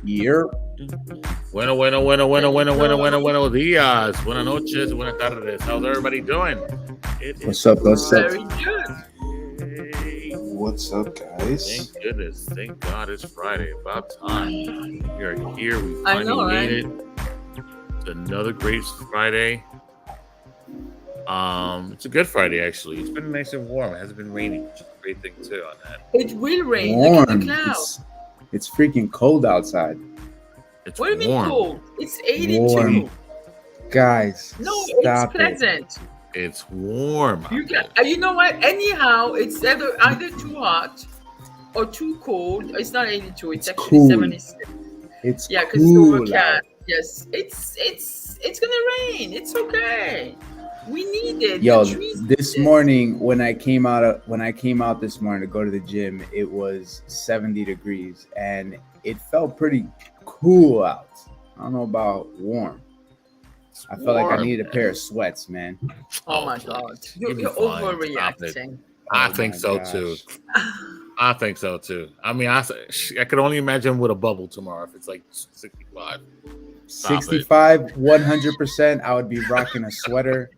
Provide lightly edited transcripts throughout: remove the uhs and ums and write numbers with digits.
Year. Buenos días, buenas noches, buenas tardes. How's everybody doing? What's up? Very good. What's up, guys? Thank goodness. Thank God it's Friday. About time. We are here. We I finally know, made right? it. It's another great Friday. It's a good Friday, actually. It's been nice and warm. It hasn't been raining, which is a great thing, too, on that. It will rain. Look at the Warm. clouds. It's freaking cold outside. It's What do you mean warm. cold? It's 82. Warm. Guys, No, stop it's pleasant. It's warm. You know what? Anyhow, it's either too hot or too cold. It's not 82. It's actually cool. 76. It's Yeah, because cool it's overcast. out. Yes, it's gonna rain. It's okay. We need it. Yo, The trees this need it. morning when I came out this morning to go to the gym, it was 70 degrees and it felt pretty cool out. I don't know about warm. I felt like I needed a pair of sweats, man. Oh my God, You'll be you're fine. overreacting. I Oh think my so, gosh. too. I think so, too. I mean, I could only imagine with a bubble tomorrow if it's like 65. 65, 100%. I would be rocking a sweater,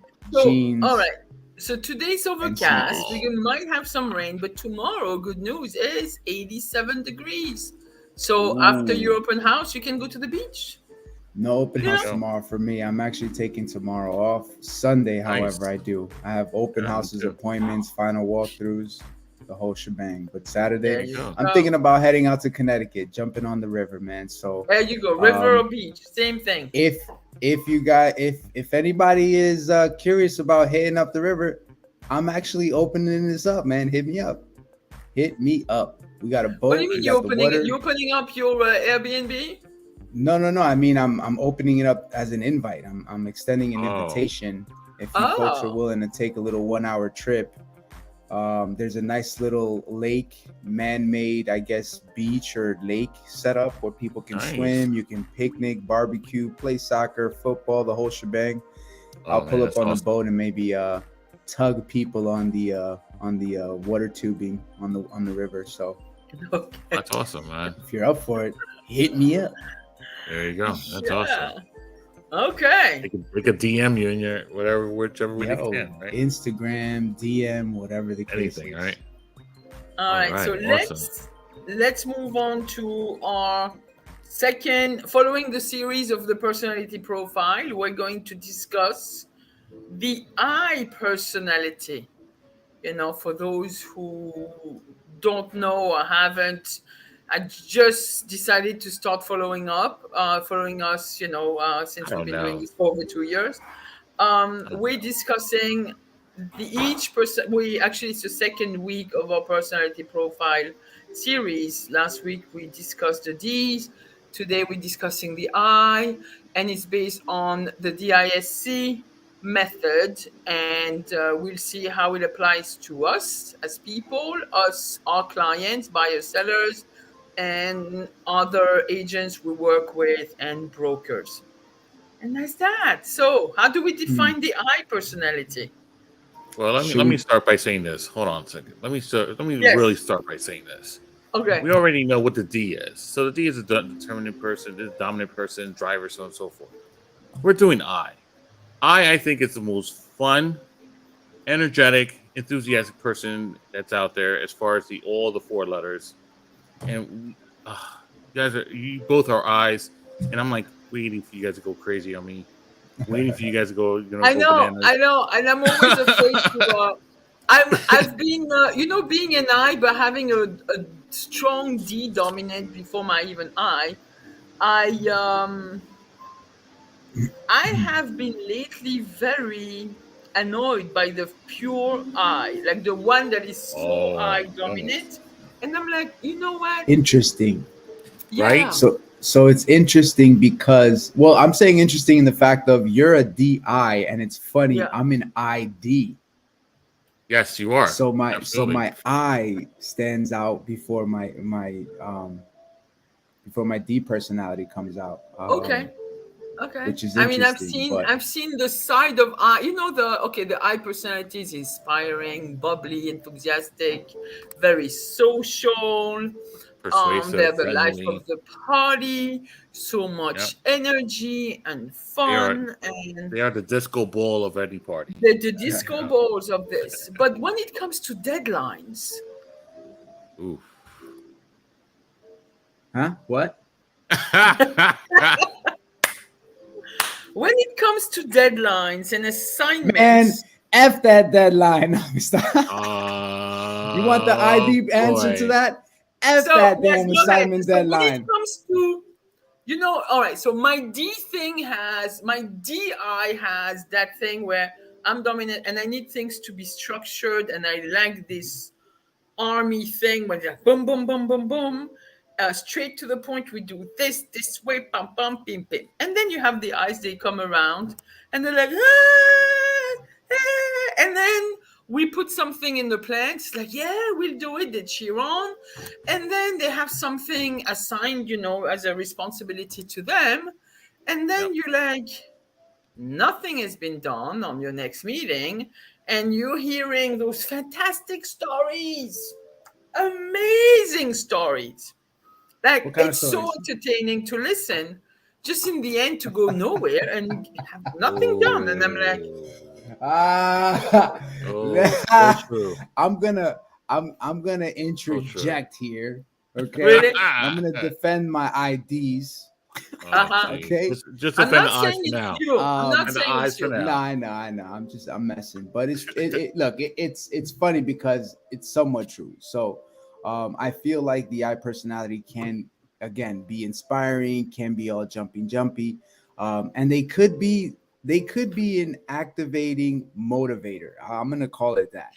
jeans. All right. So today's overcast. snow. We might have some rain, but tomorrow, good news is 87 degrees. So after Ooh. your open house, you can go to the beach. No open Yeah. house tomorrow for me. I'm actually taking tomorrow off. Sunday, however, I do. I have open Yeah, me houses, too. appointments, final walkthroughs, the whole shebang. But There Saturday, you go. I'm go. thinking about heading out to Connecticut, jumping on the river, man. So There you go. River or beach, same thing. if you guys, if anybody is curious about heading up the river, I'm actually opening this up, man. Hit me up. Hit me up. We got a boat. What do you mean we you're got the water. opening up your Airbnb? No. I mean, I'm opening it up as an invite. I'm extending an invitation. If you folks are Oh. willing to take a little 1-hour trip, there's a nice little lake, man-made, I guess, beach or lake setup where people can Nice. swim. You can picnic, barbecue, play soccer, football, the whole shebang. Oh, I'll man, pull up that's on awesome. the boat and maybe tug people on the water tubing on the river. So Okay. That's awesome, man. if you're up for it, hit me up. There you go. That's awesome. Okay. They could DM you in your whichever way they Yo, can, right? Instagram, DM, whatever the case Anything, is. right? All right. So Awesome. let's move on to our second. Following the series of the personality profile, we're going to discuss the I personality. For those who don't know or haven't, I just decided to start following us, since we've been doing this for over 2 years. We're discussing each person. It's the second week of our personality profile series. Last week we discussed the D's. Today we're discussing the I, and it's based on the DISC method, and we'll see how it applies to us as people, our clients, buyers, sellers, and other agents we work with and brokers. And that's that. So, how do we define the I personality? Well, let me start by saying this. Hold on a second. Let me Yes. really start by saying this. Okay. We already know what the D is. So the D is a determinant person, the dominant person, driver, so on and so forth. We're doing I. I think it's the most fun, energetic, enthusiastic person that's out there as far as all the 4 letters. And you both are I's, and I'm like waiting for you guys to go crazy on me. Waiting for you guys to go, I go know, bananas. and I'm always afraid to. I've been, being an I, but having a strong D dominant before my even I have been lately very annoyed by the pure I, like the one that is so I dominant, and I'm like, you know what? Interesting. Yeah. Right? So it's interesting because, well, I'm saying interesting in the fact of you're a DI, and it's funny. Yeah. I'm an ID. Yes, you are. So my Absolutely. I stands out before my D personality comes out. Okay. Which is I mean, interesting. I've seen the side of I. The I personality is inspiring, bubbly, enthusiastic, very social. Persuasive, They're the life friendly. of the party, so Yeah, much energy and they are. fun, and They are the disco ball of any party. the disco balls of this. But when it comes to deadlines, Ooh. Huh? What? when it comes to deadlines and Man, assignments, F that deadline. Stop. You want the Oh ID answer to boy. that? F so that yes, damn go ahead. assignment So when it deadline. comes to, all right. So my DI has that thing where I'm dominant and I need things to be structured, and I like this army thing when you're like boom, boom, boom, boom, boom, straight to the point. We do this way, pam, pam, pim, pim. And then you have the eyes, they come around and they're like, ah, ah, and then we put something in the plan. It's like, yeah, we'll do it. They cheer on. And then they have something assigned, as a responsibility to them. And then Yep. you're like, nothing has been done on your next meeting, and you're hearing those fantastic stories, amazing stories. Like, What kind of it's so stories? entertaining to listen, just in the end to go nowhere and have nothing done. And I'm like, Ah, Oh, so true. I'm gonna So true. interject here. Okay, really? I'm gonna defend my IDs. Oh, Uh-huh. geez. Okay. Just I'm defend not the eyes saying for it's now. you. I'm not And the saying eyes it's for you. No, now. I know. I'm messing, but it's funny because it's somewhat true. So, I feel like the I personality can again be inspiring, can be all jumpy, and they could be an activating motivator. I'm gonna call it that.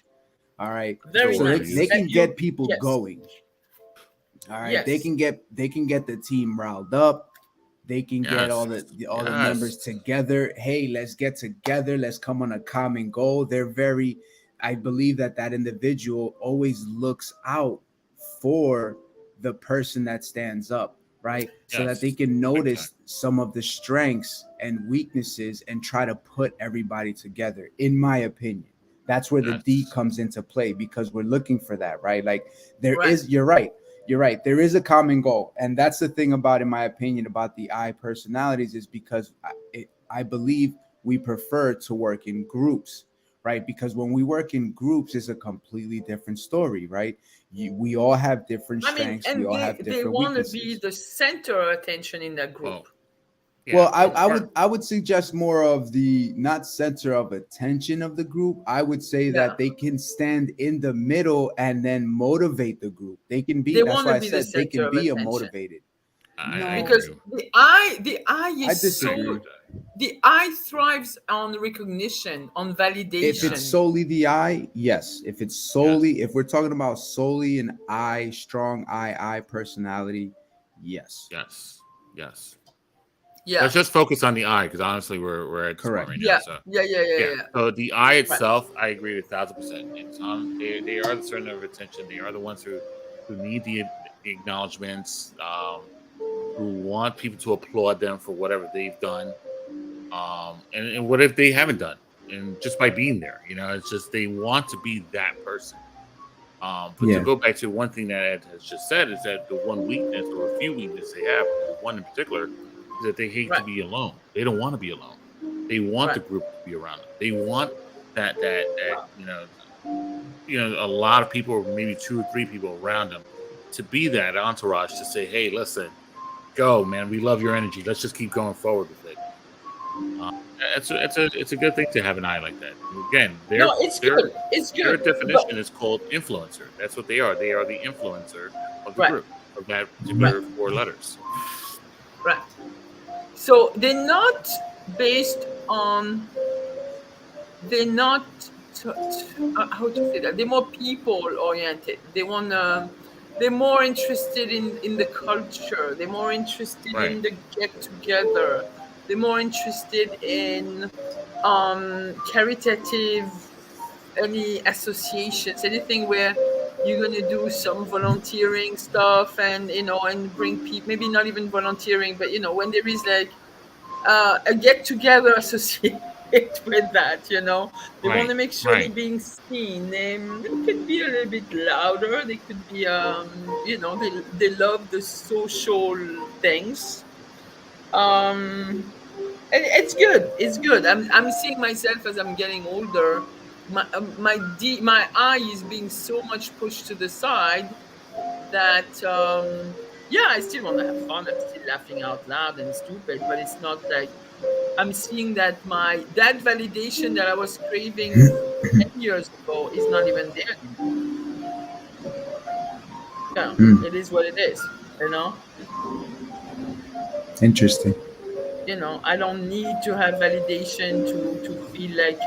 All right, It's a Very so word they to nice. they use. That can you, get people yes, going. All right, they yes, can get the team riled up. They can get Yes. all the members Yes. together. Hey, let's get together. Let's come on a common goal. They're very, I believe that individual always looks out for the person that stands up, right? So that they Yes. can Big time. notice some of the strengths and weaknesses and try to put everybody together. In my opinion, that's where the D Yes. comes into play because we're looking for that, right? Like there right. is, you're right. There is a common goal, and that's the thing about, in my opinion, about the I personalities is because I believe we prefer to work in groups, right? Because when we work in groups, it's a completely different story, right? We all have different I mean, strengths. We and all they have they different want to be weaknesses. the center of attention in that group. Well, yeah. Well, I, Well, I would I would suggest more of the not center of attention of the group. I would say Yeah, that they can stand in the middle and then motivate the group. They can be. they That's want why to I be the said they center can of be a attention motivated. I because No, agree. the eye I is I so agree disagree. with that. the eye thrives on recognition, on If it's validation. solely the I, yes. If it's Yes. solely, if we're talking about solely an I, strong I personality, yes, Yes. Yes. Yeah, Let's just focus on the eye because honestly, we're at this point correct. right now. yeah, So yeah, yeah, yeah, yeah. yeah. So the eye Right, itself, I agree 1,000%. It's on. They are the center of attention. They are the ones who need the acknowledgments. Who want people to applaud them for whatever they've done. And what if they haven't done? And just by being there, it's just they want to be that person. But to Yeah, go back to one thing that Ed has just said is that the one weakness or a few weaknesses they have, one in particular, is that they hate to right, be alone. They don't want to be alone. They want right. the group to be around them. They want that a lot of people, or maybe two or three people around them, to be that entourage to say, "Hey, listen, go, man. We love your energy. Let's just keep going forward with it." Uh, it's a good thing to have an eye like that. And again, No, it's their good. It's their good. But definition is called influencer. That's what they are. They are the influencer of the right, group of that right, particular four letters. right. So they're not based on. They're not. How to say that? They're more people oriented. They're more interested in the culture. They're more interested Right. in the get together. They're more interested in caritative, any associations, anything where you're gonna do some volunteering stuff, and and bring people. Maybe not even volunteering, but when there is like a get together association. it with that, you know. They want Right. to make sure they're Right. being seen. They could be a little bit louder. They could be, you know, they love the social things. And it's good. It's good. I'm seeing myself as I'm getting older. My eye is being so much pushed to the side that yeah, I still want to have fun. I'm still laughing out loud and stupid, but it's not like I'm seeing that my that validation that I was craving 10 years ago is not even there anymore. Yeah, Hmm. it is what it is, you know. Interesting. You know, I don't need to have validation to feel like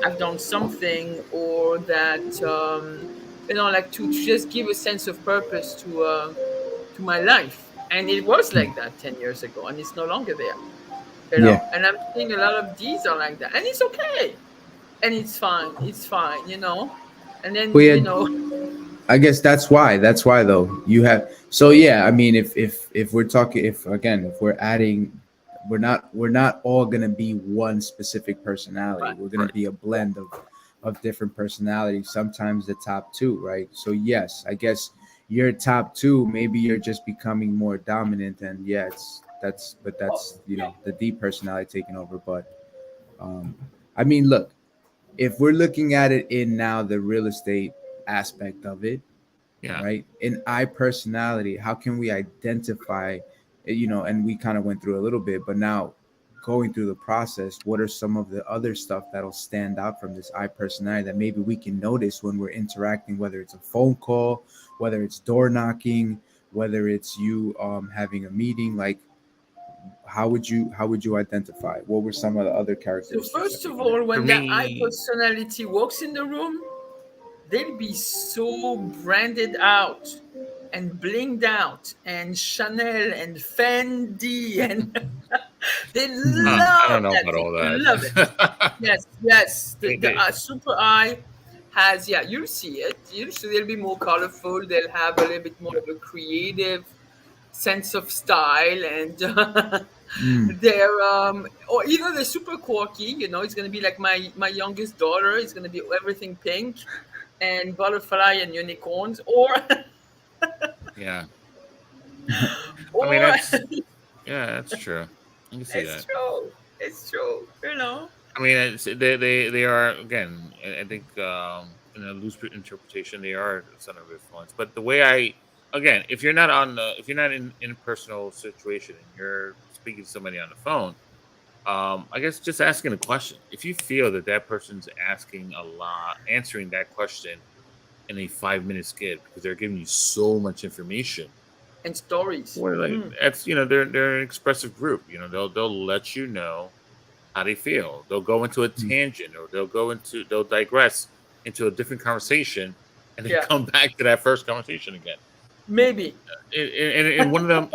I've done something, or that you know, like to just give a sense of purpose to my life. And it was like that 10 years ago, and it's no longer there, you Yeah. know. And I'm seeing a lot of these are like that, and it's okay, and it's fine. It's fine, you know. And Well, then, yeah, you know, I guess that's why. That's why though. You have so yeah, I mean if we're talking if again if we're adding we're not all gonna be one specific personality. right, We're gonna Right. be a blend of different personalities, sometimes the top two, right? So yes, I guess your top two, maybe you're just becoming more dominant and yeah, it's that's but that's the deep personality taking over. But um I mean look, if we're looking at it in now the real estate aspect of it, Yeah. right? In I personality, how can we identify, and we kind of went through a little bit, but now going through the process, what are some of the other stuff that'll stand out from this I personality that maybe we can notice when we're interacting, whether it's a phone call, whether it's door knocking, whether it's you having a meeting, like how would you identify? What were some of the other so characteristics that first we of can all, For when that I me, personality walks in the room, they'll be so branded out and blinged out and Chanel and Fendi, and they I love don't know that about thing. all Love it. that. Yes, yes. The They- super eye has, yeah, you'll see it. You'll see they'll be more colorful. They'll have a little bit more of a creative sense of style, and Mm. they're or either they're super quirky. You know, it's gonna be like my youngest daughter. It's gonna be everything pink and butterfly and unicorns, or yeah. I mean, or that's yeah, that's true. I can see it's that. true. It's true. You know. I mean, they are again. I think in a loose interpretation, they are a center of influence. But the way I again, if you're not in a personal situation and you're speaking to somebody on the phone, I guess just asking a question. If you feel that that person's asking a lot, answering that question in a 5 minute skit because they're giving you so much information. And stories. What like Mm, that's they're an expressive group. They'll let you know how they feel. They'll go into a Mm. tangent or they'll digress into a different conversation and then yeah, come back to that first conversation again. maybe. And one of them,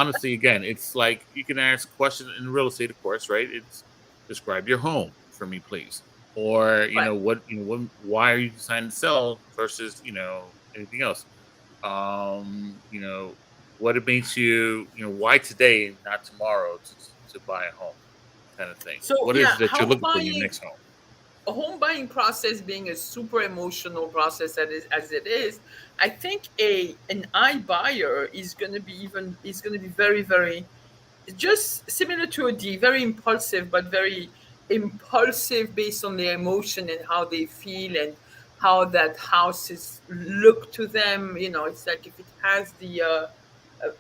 honestly, again, it's like you can ask questions in real estate, of course, right? It's describe your home for me, please, or Right. why are you deciding to sell versus anything else. What it makes you, why today and not tomorrow to buy a home, kind of thing. So What is yeah, it that you're home looking for in your buying, next home? a home buying process being a super emotional process as it is, I think a an iBuyer is gonna be very, very just similar to a D, very impulsive, but very impulsive based on their emotion and how they feel and how that house is look to them. You know, it's like if it has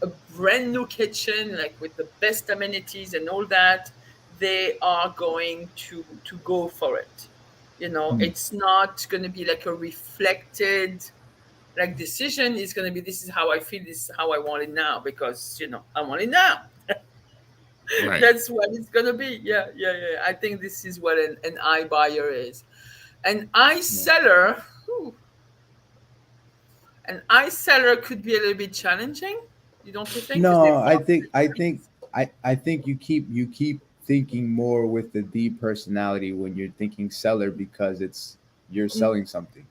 a brand new kitchen, like with the best amenities and all that, they are going to go for it. You know, Mm. it's not going to be like a reflected like decision. It's going to be, this is how I feel, this is how I want it now, because you know I want it now. Right. That's what it's gonna be. Yeah, yeah, yeah. I think this is what an iBuyer is. An Yeah. iSeller, whew, an iSeller could be a little bit challenging. You don't you think? Because No, they're I fast. think I think I think you keep thinking more with the D personality when you're thinking seller because you're selling something.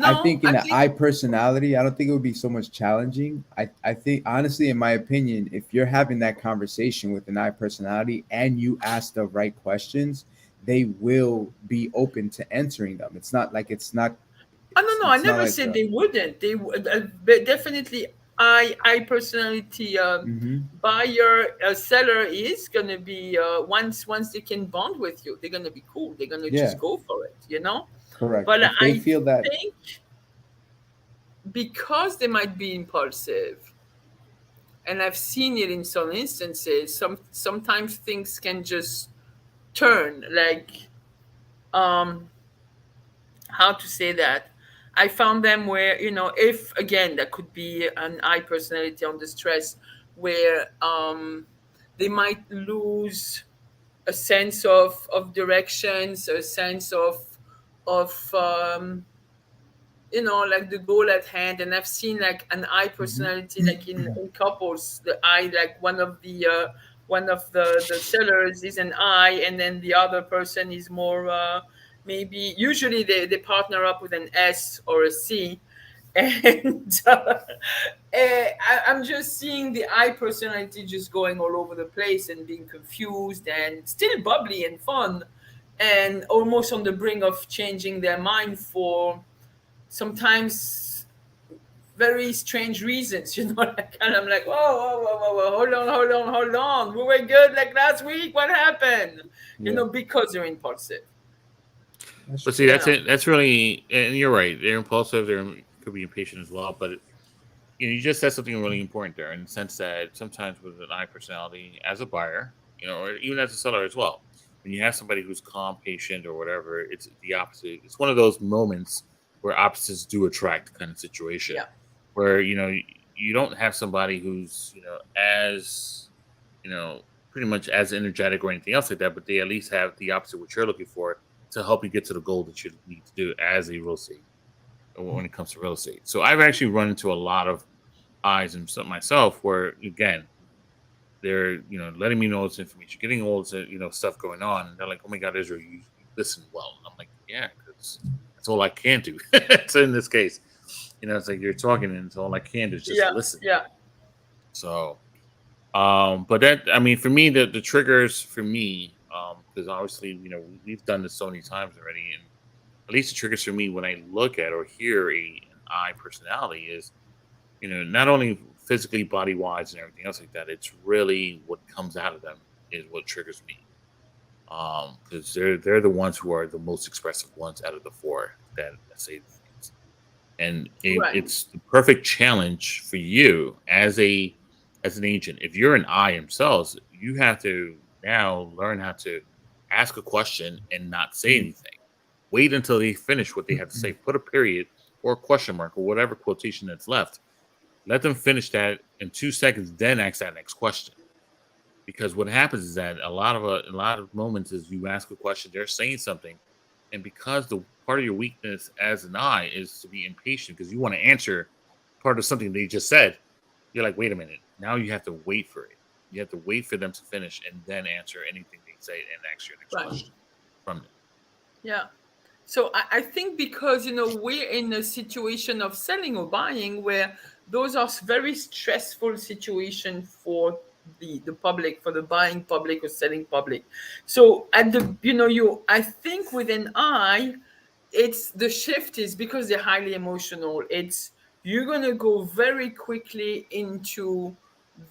I No, think in I the think I personality, I don't think it would be so much challenging. I think honestly, in my opinion, if you're having that conversation with an I personality and you ask the right questions, they will be open to answering them. It's not like I don't know. I it's not never like said they wouldn't. They would but definitely. I personality hmm buyer seller is gonna be once they can bond with you, they're gonna be cool. They're gonna just yeah, go for it, you know. correct. But If they I feel that think because they might be impulsive, and I've seen it in some instances. Sometimes things can just turn like um how to say that. I found them where, if again, that could be an I personality under stress, where they might lose a sense of directions, a sense of like the goal at hand. And I've seen like an I hmm personality, like in couples, the I, like one of the sellers is an I, and then the other person is more maybe, usually they partner up with an S or a C. And I'm just seeing the I personality just going all over the place and being confused and still bubbly and fun, and almost on the brink of changing their mind for sometimes very strange reasons. Like, and I'm like, whoa, whoa, whoa, whoa, whoa, hold on. We were good like last week. What happened? yeah, Because you're impulsive. that's But see, true. You that's know. it. That's really, and you're right. They're impulsive. They could be impatient as well. But you just said something really important there, in the sense that sometimes with an I personality, as a buyer, or even as a seller as well, when you have somebody who's calm, patient, or whatever, it's the opposite. It's one of those moments where opposites do attract, kind of situation, Yeah. where you don't have somebody who's as you know pretty much as energetic or anything else like that, but they at least have the opposite what you're looking for to help you get to the goal that you need to do as a real estate when it comes to real estate. So I've actually run into a lot of eyes and stuff myself where again they're letting me know this information, getting all this stuff going on, and they're like, oh my god, Israel, you listen well. And I'm like, yeah, because that's all I can do. So in this case, it's like you're talking and it's all I can do is just Yeah. listen. Yeah. So but that, I mean, for me, the triggers for me, because obviously, we've done this so many times already, and at least the triggers for me when I look at or hear an I personality is, not only physically, body wise, and everything else like that. It's really what comes out of them is what triggers me. Because they're the ones who are the most expressive ones out of the four that say the things, and Right. it's the perfect challenge for you as an agent. If you're an I themselves, you have to now learn how to ask a question and not say Mm. anything. Wait until they finish what they have to say. Put a period or a question mark or whatever quotation that's left. Let them finish that in 2 seconds, then ask that next question. Because what happens is that a lot of moments is you ask a question, they're saying something, and because the part of your weakness as an I is to be impatient because you want to answer part of something they just said, you're like, wait a minute, now you have to wait for it. You have to wait for them to finish and then answer anything they say and ask your next Right. question from them. Yeah. So I think because we're in a situation of selling or buying where those are very stressful situation for the public, for the buying public or selling public. So at the you I think with an eye, it's the shift is because they're highly emotional. It's you're gonna go very quickly into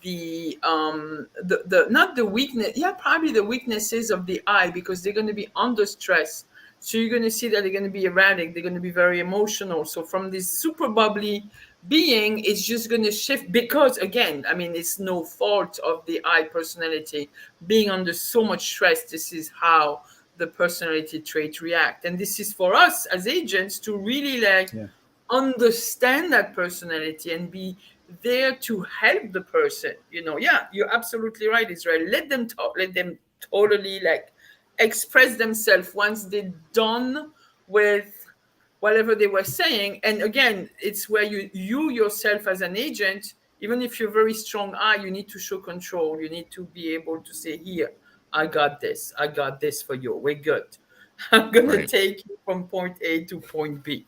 the not the weakness, yeah, probably the weaknesses of the eye, because they're going to be under stress. So you're going to see that they're going to be erratic, they're going to be very emotional. So from this super bubbly being, it's just going to shift, because again, I mean, it's no fault of the eye personality being under so much stress. This is how the personality trait react, and this is for us as agents to really like Yeah. understand that personality and be there to help the person. Yeah, you're absolutely right, Israel. Let them talk, let them totally like express themselves once they're done with whatever they were saying. And again, it's where you yourself as an agent, even if you're very strong eye, you need to show control. You need to be able to say, here, I got this for you, we're good. I'm gonna Right. take you from point A to point B.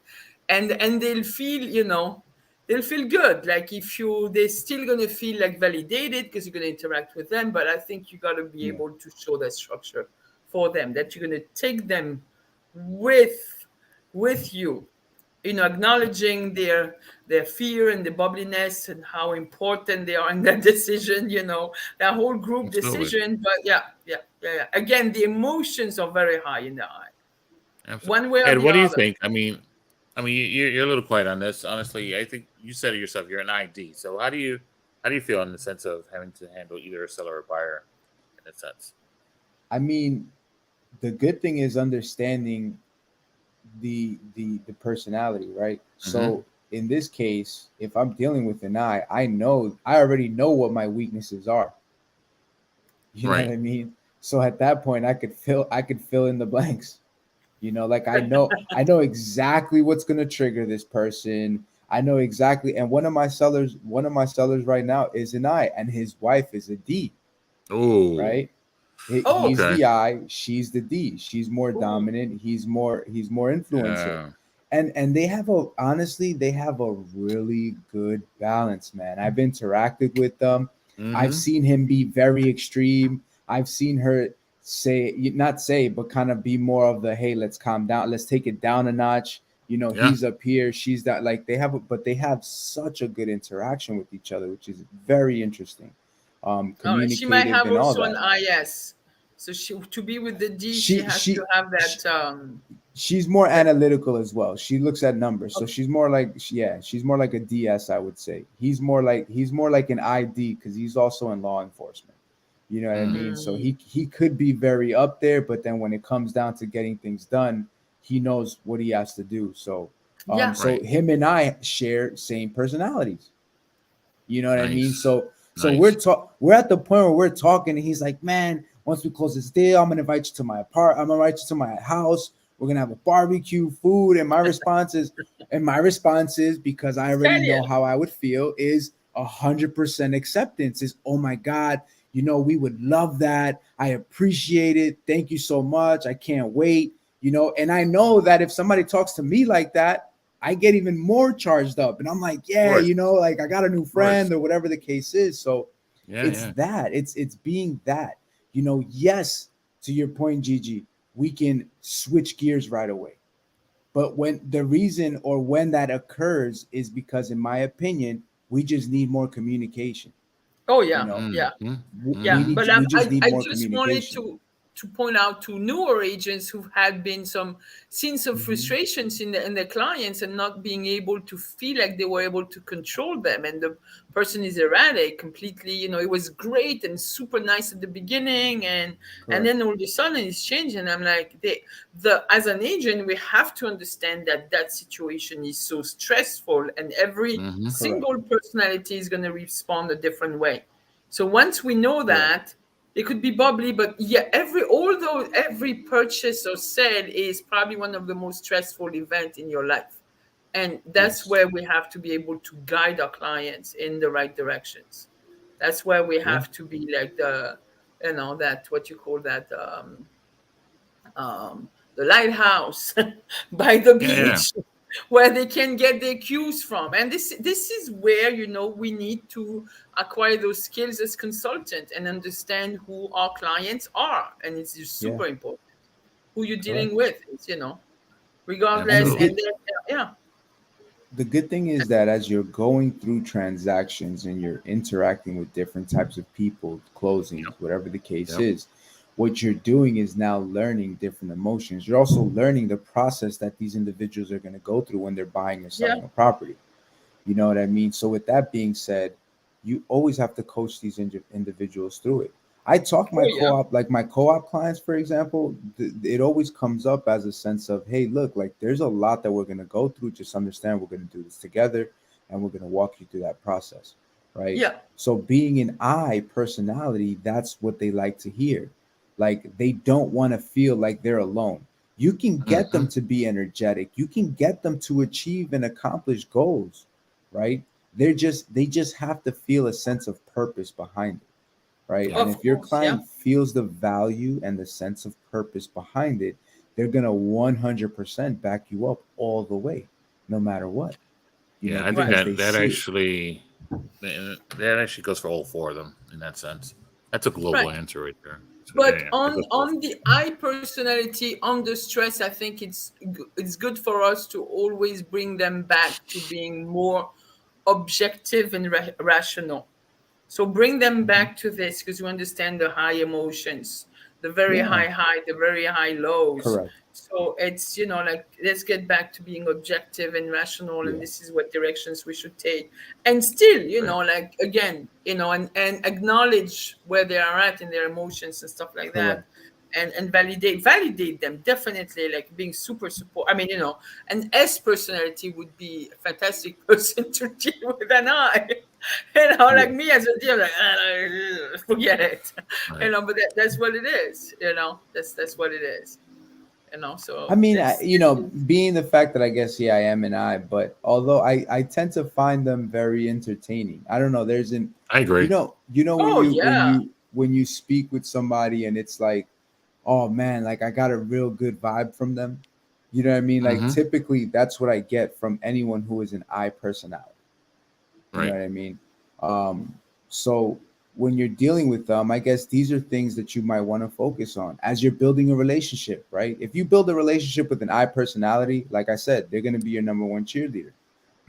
and they'll feel, they'll feel good. Like they're still gonna feel like validated because you're gonna interact with them. But I think you gotta be Yeah. able to show that structure for them, that you're gonna take them with you, acknowledging their fear and the bubbliness and how important they are in that decision, that whole group Absolutely. decision. But yeah. Again, the emotions are very high in the eye, Absolutely. one way or Ed, the what do you other. think? You're a little quiet on this. Honestly, I think you said it yourself. You're an ID. So how do you feel in the sense of having to handle either a seller or buyer in a sense? I mean, the good thing is understanding the personality, right? Mm-hmm. So in this case, if I'm dealing with an I already know what my weaknesses are. You know what Right. I mean? So at that point, I could fill in the blanks. Like I know exactly what's gonna trigger this person. I know exactly. And one of my sellers right now is an I, and his wife is a D, Oh, right? Oh, He's okay. the I, she's the D. She's more oh, dominant. He's more influencer. Yeah. And they have they have a really good balance, man. I've interacted with them. I've Mm-hmm. seen him be very extreme. I've seen her not say, but kind of be more of the, hey, let's calm down, let's take it down a notch. Yeah. He's up here, she's that. Like but they have such a good interaction with each other, which is very interesting. oh, she might Communicative have and all also an that. IS. So to be with the D, she She has to she have she that. she's more That analytical as well. She looks at numbers, so okay. she's more like, yeah, she's more like a DS, I would say. He's more like an ID because he's also in law enforcement. You know what I Mm. mean? So Mm, he could be very up there, but then when it comes down to getting things done, he knows what he has to do. So yeah. so Right. him and I share same personalities. You know what I mean? Nice. So Nice. we're at the point where we're talking, and he's like, man, once we close this deal, I'm gonna invite you to I'm gonna invite you to my house. We're gonna have a barbecue, food, and my response is, because I already know Italian. how I would feel, is 100% acceptance. Is, oh my God, we would love that. I appreciate it. Thank you so much. I can't wait. And I know that if somebody talks to me like that, I get even more charged up. And I'm like, Of yeah, course. like I got a new Of course. friend or whatever the case is. So Yeah. it's Yeah. that. It's being that. Yes, to your point, Gigi, we can switch gears right away. But when that occurs is because, in my opinion, we just need more communication. Oh You yeah, know, yeah. Mm-hmm. Yeah, Mm-hmm. but we just need I more just wanted communication. to point out to newer agents who had been seen some Hmm. frustrations in their clients and not being able to feel like they were able to control them, and the person is erratic completely. It was great and super nice at the beginning, and Correct. then all of a sudden it's changed. And I'm like, the as an agent, we have to understand that situation is so stressful, and every Mm-hmm. Correct. single personality is going to respond a different way. So once we know Correct. that, it could be bubbly, but yeah, although every purchase or sale is probably one of the most stressful events in your life. And that's Yes. where we have to be able to guide our clients in the right directions. That's where we Yeah. have to be like that, what you call that, the lighthouse by the Yeah. Yeah. beach, where they can get their cues from. And this is where we need to acquire those skills as consultant and understand who our clients are. And it's just Yeah. super important who you're dealing Correct. with. And Regardless. And then yeah, the good thing is that as you're going through transactions and you're interacting with different types of people, closings, Yep. whatever the case Yep. is, what you're doing is now learning different emotions. You're also learning the process that these individuals are going to go through when they're buying or yeah. selling a property. You know what I mean? So with that being said, you always have to coach these individuals through it. I talk Oh yeah. my co-op clients, for example, it always comes up as a sense of, hey, look, like there's a lot that we're going to go through. Just understand we're going to do this together, and we're going to walk you through that process, right? Yeah. So being an I personality, that's what they like to hear. Like they don't want to feel like they're alone. You can get Mm-hmm. them to be energetic. You can get them to achieve and accomplish goals, right? They just have to feel a sense of purpose behind it, right? Yep. And Of if your course. Yeah. client feels the value and the sense of purpose behind it, they're gonna 100% back you up all the way. no matter what. Yeah, I think Because they that see it. actually goes for all four of them in that sense. That's a global Right. answer right there. So But that goes for all on the I personality under stress, I think it's good for us to always bring them back to being more objective and rational. So bring them Mhm. back to this because you understand the high emotions, the very Yeah, high, the very high lows. correct. So it's, like, let's get back to being objective and rational, and Yeah, this is what directions we should take. And still, right. like, again, and acknowledge where they are at in their emotions and stuff like that. correct. And validate them, definitely, like being super support. I mean, an S personality would be a fantastic person to deal with an I. Like Yeah. me as a deal, like, forget it. Right. But that's what it is. That's what it is. I So mean, that's being the fact that I guess I am an I, but although I tend to find them very entertaining. I don't know. There's an, I agree. when Oh yeah, you speak with somebody and it's like, oh man, like I got a real good vibe from them. You know what I mean? Like Mm-hmm. typically that's what I get from anyone who is an I personality. You know Right. what I mean? Um, so when you're dealing with them, I guess these are things that you might want to focus on as you're building a relationship, right? If you build a relationship with an I personality, like I said, they're going to be your number one cheerleader,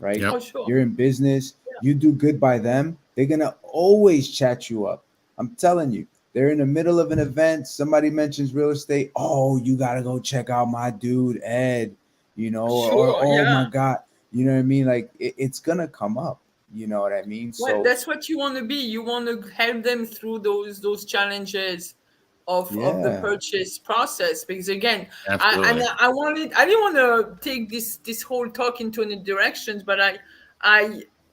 right? Yep. oh sure, You're in business, yeah, you do good by them, they're going to always chat you up. I'm telling you, they're in the middle of an event. Somebody mentions real estate. Oh, you got to go check out my dude, Ed, or sure, oh my yeah. God, you know what I mean? Like it's going to come up. You know what I mean? Well, So that's what you want to be. You want to help them through those challenges of the yeah, purchase process. Because again, Absolutely. I didn't want to take this whole talk into any directions, but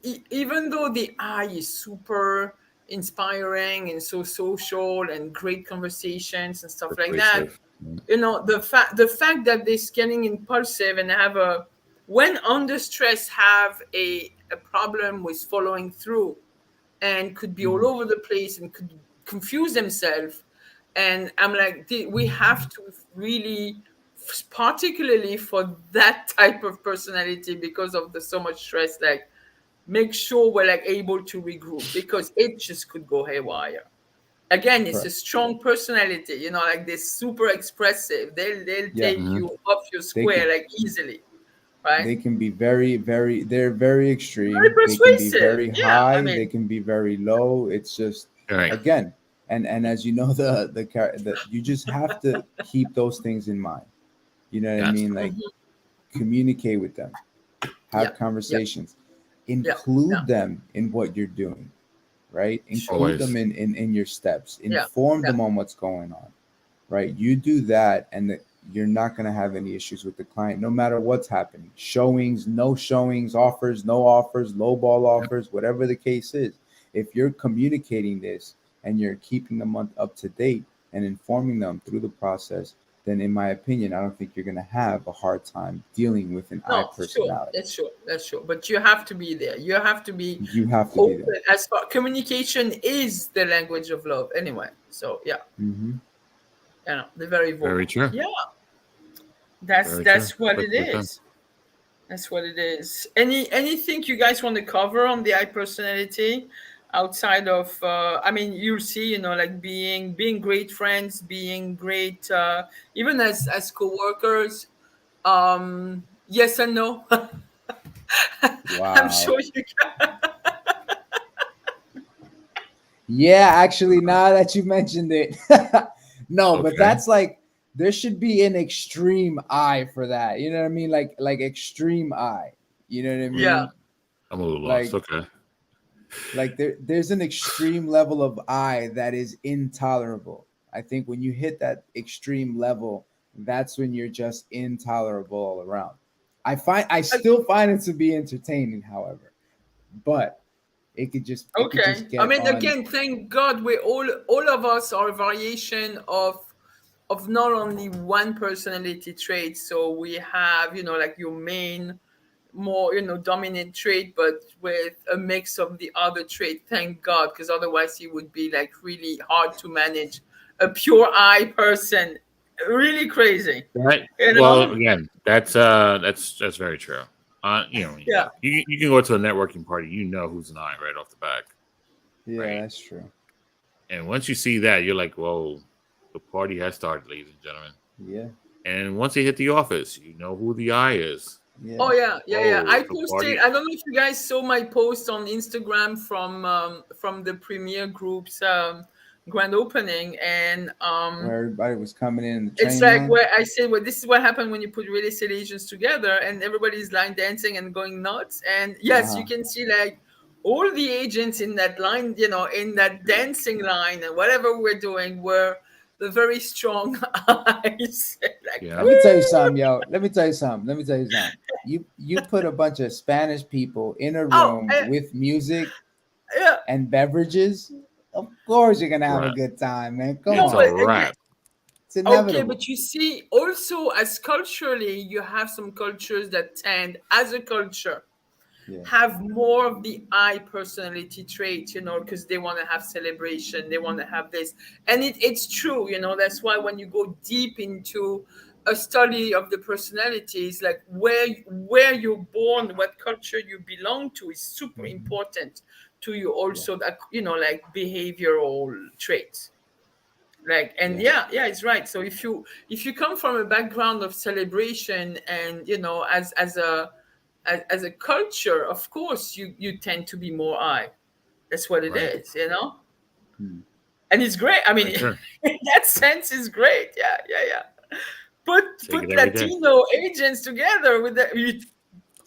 even though the I is super inspiring and so social and great conversations and stuff like that, Persuasive. Mm. the fact that they're getting impulsive and have a when under stress have a problem with following through and could be all mhm, over the place and could confuse themselves. And I'm like, we have to really, particularly for that type of personality, because of the so much stress, like make sure we're like able to regroup because it just could go haywire. Again, it's a correct. strong personality, like they're super expressive. They'll Yeah, take Mm-hmm. you off your they can square like easily, right? they can be very, very. They're very Very extreme. They can be persuasive. very Yeah, I high. They mean, can be very low. It's just Right. again, and as you know, the you just have to keep those things in mind. You know what I Yes. mean? Like mhm. communicate with them, Yeah, have yeah, conversations, yeah, yeah. include them in what you're doing, right? Sure. Include them Always. in your steps, Yeah, inform yeah. them on what's going on, right? You do that, and you're not going to have any issues with the client, no matter what's happening. Showings, no showings, offers, no offers, low ball Yep. offers, whatever the case is. If you're communicating this and you're keeping them up to date and informing them through the process, then in my opinion, I don't think you're going to have a hard time dealing with an I No, sure. personality. That's sure. That's sure. But you have to be there. You have to be You have to be there. open. As far communication is the language of love, anyway. So yeah, Hmm. they're very Very vocal. true. Yeah, that's Very true. that's what it Perfectly said. is. That's what it is. Anything you guys want to cover on the I personality outside of? I mean, you'll see. Like being great friends, being great, even as co-workers. Yes and no. I'm Wow. sure you can. Yeah, actually, now that you mentioned it, no, but Okay. that's like there should be an extreme eye for that. You know what I mean? Like extreme eye. You know what I Yeah. mean? I'm a little lost. Like Okay. there's an extreme level of eye that is intolerable. I think when you hit that extreme level, that's when you're just intolerable all around. I still find it to be entertaining, however, but it could Okay. just I get mean, on. again, thank God we all of us are a variation of not only one personality trait. So we have, like your main, more, dominant trait, but with a mix of the other trait. Thank God, because otherwise it would be like really hard to manage a pure I person. Really crazy. Right. You Well, know? again, that's very true. Yeah. You can go to a networking party, you know who's an I right off the back. Yeah, Right. that's true. And once you see that, you're like, whoa, the party has started, ladies and gentlemen. Yeah. And once they hit the office, you know who the I is. Yeah. Oh yeah. Oh, I the posted. party. I don't know if you guys saw my post on Instagram from the Premier Group's grand opening, and Where everybody was coming in the it's train like line. where I say, well, this is what happened when you put real estate agents together, and everybody's line dancing and going nuts. And yes, you can see like all the agents in that line, in that dancing line and whatever we're doing, were the very strong eyes. Like, Yeah. Let me tell you something, yo. Let me tell you something. You put a bunch of Spanish people in a oh, room with music yeah. and beverages. Of course, you're gonna have a Right. good time, man. Come No, It's on, a wrap. it's inevitable. Okay, but you see, also as culturally, you have some cultures that tend, as a culture, Yeah. have more of the I personality trait, because they want to have celebration, they want to have this. And it's true, that's why when you go deep into a study of the personalities, like where you're born, what culture you belong to is super important to you also, that, like behavioral traits. Like, and Yeah. yeah, it's right. So if you come from a background of celebration, and as a culture, of course you tend to be more I. That's what it Right. is, Hmm. and it's great. I mean, Right there. in that sense, it's great. Yeah. Take Put it every day. Latino agents together with that. You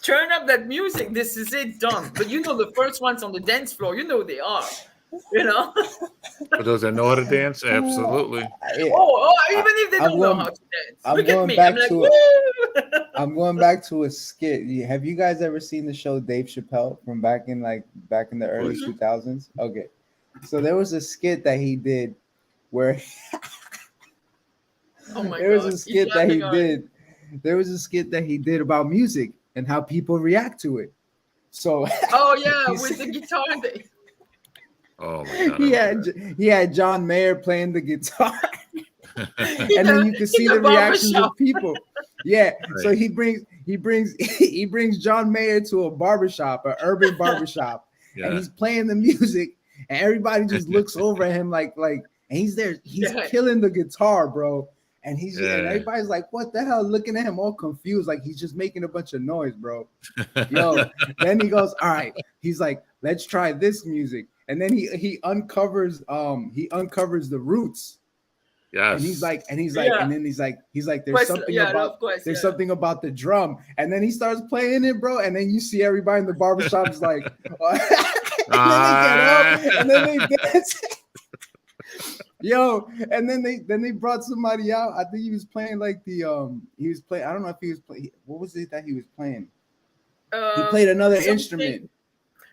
turn up that music. This is it, done. But the first ones on the dance floor, they are. For those that know how to dance, absolutely. Even if they I'm don't know going. how to dance. I'm Look at going me. I'm back like, to it. woo! I'm going back to a skit. Have you guys ever seen the show Dave Chappelle from back in the early course. 2000s? Okay, so there was a skit that he did where Oh my there was God. a He's skit that laughing he already. did. There was a skit that he did about music and how people react to it. So Oh yeah, he's- with the guitar. Oh my god. he had John Mayer playing the guitar, In and then the- you can in see the the reactions barbershop. of people. Yeah, so Right. he brings John Mayer to a barbershop, an urban barbershop, and Yeah. he's playing the music, and everybody just looks over at him like, and he's there, he's Yeah. killing the guitar, bro. And and Yeah. everybody's like, what the hell? Looking at him all confused, like he's just making a bunch of noise, bro. Yo, then he goes, all right. He's like, let's try this music. And then he uncovers the roots. Yes. And he's like, Yeah. and then he's like, there's Quest, something yeah, about love Quest, there's yeah. something about the drum. And then he starts playing it, bro. And then you see everybody in the barbershop is like, and then they get up and then they dance. Yo, and then they brought somebody out. I think he was playing like I don't know if he was playing, what was it that he was playing? He played another instrument.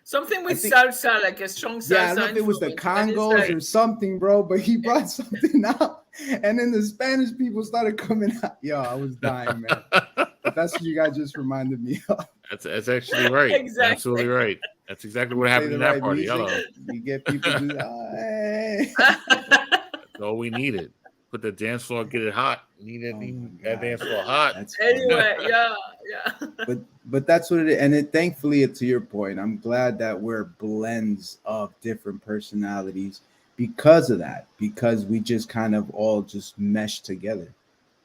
Something with think- salsa, like a strong salsa. Yeah, I don't know if it was the influence, and it's Congos like- or something, bro, but he brought something out. And then the Spanish people started coming out. Yo, I was dying, man. But that's what you guys just reminded me of. That's actually right. Exactly. Absolutely right. That's exactly what happened Play in the that right party. music, Hello. you get people just, hey. That's all we needed. Put the dance floor, get it hot. Needed Oh my that God. dance floor hot. That's funny. Anyway, yeah. But that's what it is. And it, thankfully, to your point, I'm glad that we're blends of different personalities because of that, because we just kind of all just mesh together.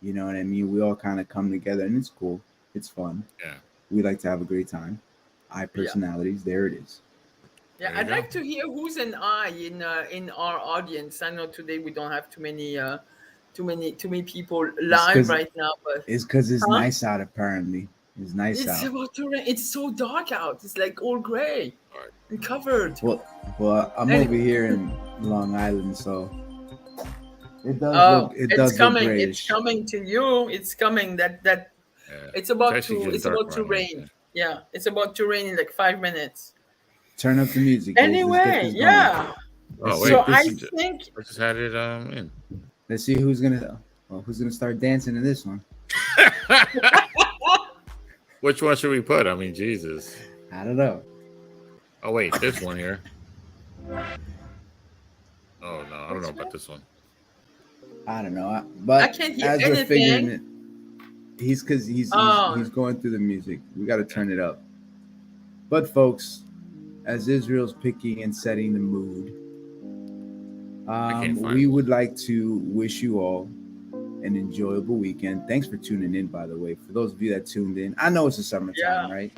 You know what I mean? We all kind of come together, and it's cool. It's fun. Yeah. We like to have a great time. I personalities, there it is. Yeah, There you I'd go. like to hear who's an I in our audience. I know today we don't have too many people live 'cause- right now, but It's because it's Huh? nice out, apparently. It's nice it's out. about to rain. It's so dark out. It's like all gray Right. and covered. Well, I'm Anyway. over here in Long Island, so it does Oh, look it it's does look coming. grayish. It's coming to you. It's coming. That Yeah. it's about actually to getting it's dark about to around here. rain. Yeah, it's about to rain in like 5 minutes. Turn up the music. kids. Let's get Anyway, this going. yeah. Oh, Wait, So this I is- think I just had it in. Let's see who's gonna start dancing to this one. Which one should we put? I mean, Jesus. I don't know. Oh wait, this one here. Oh no, I don't know about this one. I don't know. I But can't hear as we're figuring anything. it, He's because he's Oh. going through the music. We got to turn it up. But folks, as Israel's picking and setting the mood, we would like to wish you all an enjoyable weekend. Thanks for tuning in, by the way. For those of you that tuned in, I know it's the summertime, right?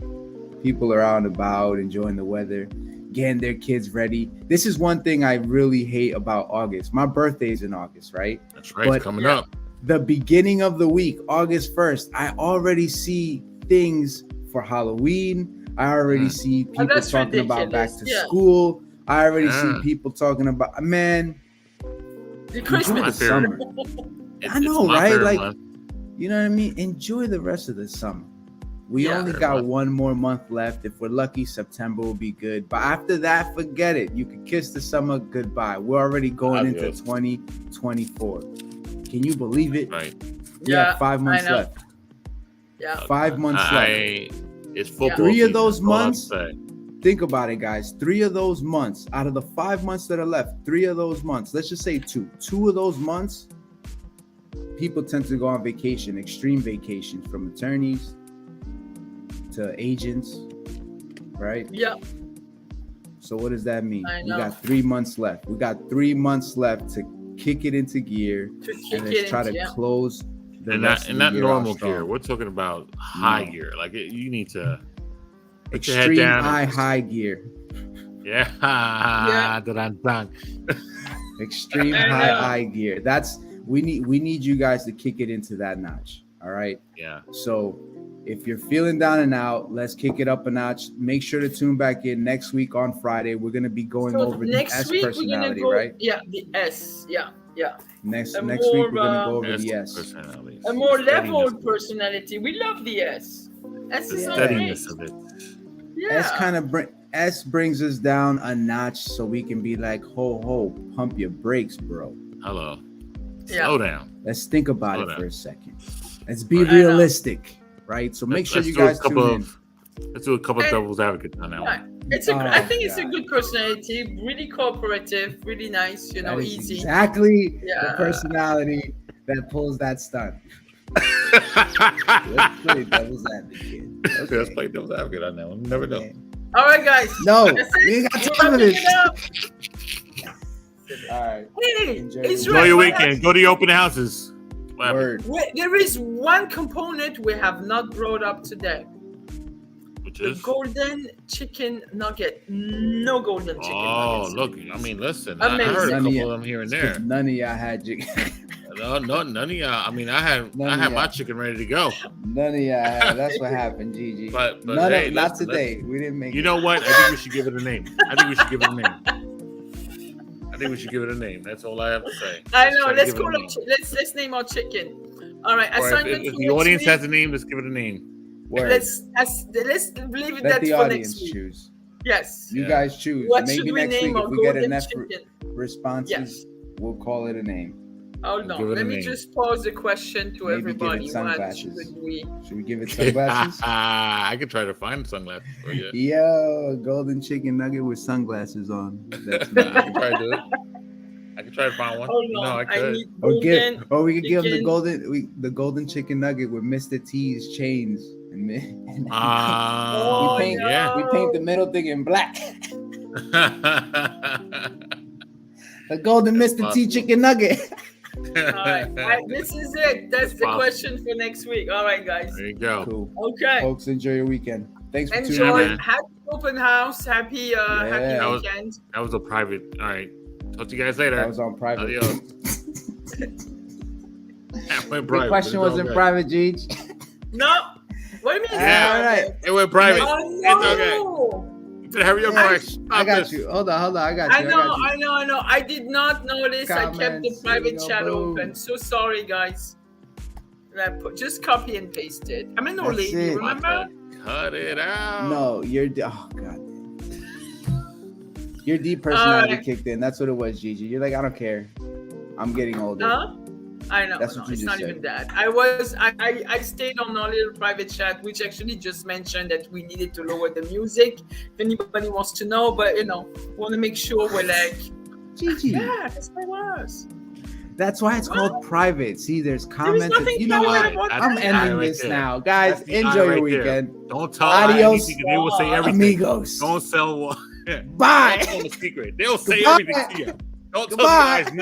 People are out and about, enjoying the weather, getting their kids ready. This is one thing I really hate about August. My birthday is in August, right? That's right. It's coming up. The beginning of the week, August 1st, I already see things for Halloween. I already see people talking about back to school. I already see people talking about, man, the Christmas summer. I know, right? Like, you know what I mean? Enjoy the rest of the summer. We only got one more month left. If we're lucky, September will be good. But after that, forget it. You can kiss the summer goodbye. We're already going into 2024. Can you believe it? Right. We have 5 months left. Yeah. 5 months left. It's football. 3 of those months. Think about it, guys. 3 of those months out of the 5 months that are left, 3 of those months, let's just say 2. 2 of those months, people tend to go on vacation, extreme vacations, from attorneys to agents, right? Yeah. So what does that mean? We got 3 months left. We got 3 months left to kick it into gear and let's try to close the rest of the year normal gear. We're talking about high gear. Like you need to extreme high gear. Yeah. Extreme high gear. That's we need you guys to kick it into that notch. All right. Yeah. So if you're feeling down and out, let's kick it up a notch. Make sure to tune back in next week on Friday. We're gonna be going over the S personality, right? Yeah, the S. Yeah. Next week we're gonna go over the S. A more leveled personality. We love the S. S is steadiness of it. Yeah. S brings us down a notch so we can be like, ho, pump your brakes, bro. Hello. Slow down. Let's think about it for a second. Let's be realistic, right? So make sure you guys tune in. Let's do a couple of devil's advocates on that one. I think it's a good personality, really cooperative, really nice, easy. Exactly the personality that pulls that stunt. Let's play devil's advocate. Okay. Let's play devil's advocate on that one. Never know. All right, guys. No, we ain't got time for this. All right. Hey, enjoy your weekend. Go to your open houses. Word. There is one component we have not brought up today. Which the is? golden chicken nugget. No golden chicken nuggets. Look. I mean, listen. I heard a couple of them here and there. None of y'all had chicken. No, none of y'all. I mean, I had my chicken ready to go. None of y'all had. That's what happened, Gigi. But not today. We didn't make. You know what? I think we should give it a name. That's all I have to say. I know. Let's name our chicken. All right. Assignment if the audience has a name, let's give it a name. Word. Let's leave it Let that the for audience next week. choose. Yes. You guys choose. What Maybe should we next name week our if we get golden enough chicken? responses, we'll call it a name. Hold on. Let me just pose a question to everybody. Give it sunglasses. Should we give it sunglasses? I could try to find sunglasses for you. Yo, golden chicken nugget with sunglasses on. That's I can try to do it. I can try to find one. Hold on. I could. Or we could give them the golden chicken nugget with Mr. T's chains. And we paint the middle thing in black. The golden Mr. T chicken nugget. All right. This is it. That's the question for next week. All right, guys. There you go. Cool. Okay. Folks, enjoy your weekend. Thanks for tuning in. Happy open house. Happy weekend. That was a private. All right. Talk to you guys later. That was on private. Adios. The question wasn't private, Gigi. No. What do you mean? Yeah, all right. It went private. Oh, no. It's okay. You better hurry up, Max. I got you. Hold on. I got you. I know. I did not notice. Comments, I kept the private chat open. So sorry, guys. Just copy and paste it. I'm an old lady, remember? Cut it out. No, you're. Oh God. Your deep personality kicked in. That's what it was, Gigi. You're like, I don't care. I'm getting older. Huh? I know. That's what you it's just not said. even that. I stayed on our little private chat, which actually just mentioned that we needed to lower the music. If anybody wants to know, but want to make sure we're like, Gigi. yeah, that's what it was. That's why it's called private. See, there's comments. nothing You know what? private about I'm that. ending Right this there. now, guys. That's the Enjoy eye your right weekend. there. Don't tell Adios, anything. They will say everything. amigos. Don't sell one. Bye. Don't tell the secret. They'll say Goodbye. everything to you. Don't tell the Goodbye. guys